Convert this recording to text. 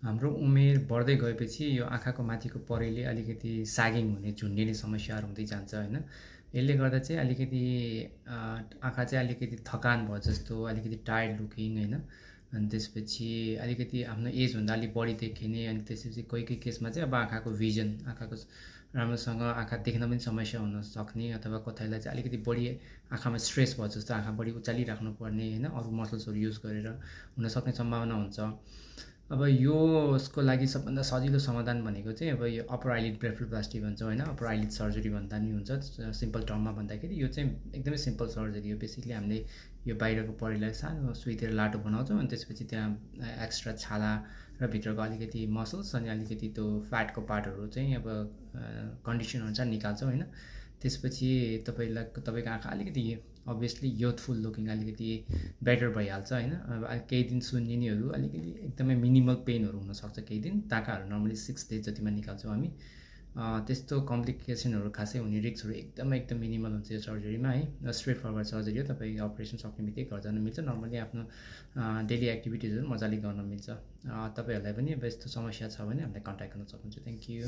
हाम्रो उमेर बढ्दै गएपछि यो आँखाको माथिको परेलले अलिकति सागिङ हुने, झुन्डिने समस्याहरू हुँदै जान्छ होइन। यसले गर्दा चाहिँ अलिकति आँखा चाहिँ अलिकति थकान भयो जस्तो, अलिकति टायर्ड लुकिङ होइन। अनि त्यसपछि अलिकति आफ्नो एजभन्दा अलिक बढी देखिने, अनि त्यसपछि कोही कोही केसमा चाहिँ अब आँखाको भिजन, आँखाको राम्रोसँग आँखा देख्न पनि समस्या हुन सक्ने, अथवा कतैलाई चाहिँ अलिकति बढी आँखामा स्ट्रेस भयो जस्तो, आँखा बढी उचालिराख्नु पर्ने होइन, अरू मसल्सहरू युज गरेर हुनसक्ने सम्भावना हुन्छ। अब यसको लागि सबभन्दा सजिलो समाधान भनेको चाहिँ अब यो अप्पर आइलिड ब्लेफरोप्लास्टी भन्छ होइन, अप्पर आइलिड सर्जरी भन्दा नि हुन्छ सिम्पल टर्ममा भन्दाखेरि। यो चाहिँ एकदमै सिम्पल सर्जरी हो। बेसिकली हामीले यो बाहिरको परेललाई सानो सुईतिर लाटो बनाउँछौँ, अनि त्यसपछि त्यहाँ एक्स्ट्रा छाला र भित्रको अलिकति मसल्स अनि अलिकति त्यो फ्याटको पार्टहरू चाहिँ अब कन्डिसन अनुसार निकाल्छौँ होइन। त्यसपछि तपाईँको आँखा अलिकति अभियसली युथफुल लुकिङ अलिकति बेटर भइहाल्छ होइन। अब केही दिन सुन्निनीहरू अलिकति एकदमै मिनिमल पेनहरू हुनसक्छ केही दिन। टाँकाहरू नर्मली 6 डेज जतिमा निकाल्छौँ हामी। त्यस्तो कम्प्लिकेसनहरू खासै हुने रिस्कहरू एकदम मिनिमल हुन्छ यो सर्जरीमा है। स्ट्रेट फरवर्ड सर्जरी हो, तपाईँ अपरेसन सक्ने बित्तिकै घर जानु मिल्छ। नर्मली आफ्नो डेली एक्टिभिटिजहरू मजाले गर्न मिल्छ। तपाईँहरूलाई पनि अब यस्तो समस्या छ भने हामीलाई कन्ट्याक्ट गर्न सक्नुहुन्छ। Thank you.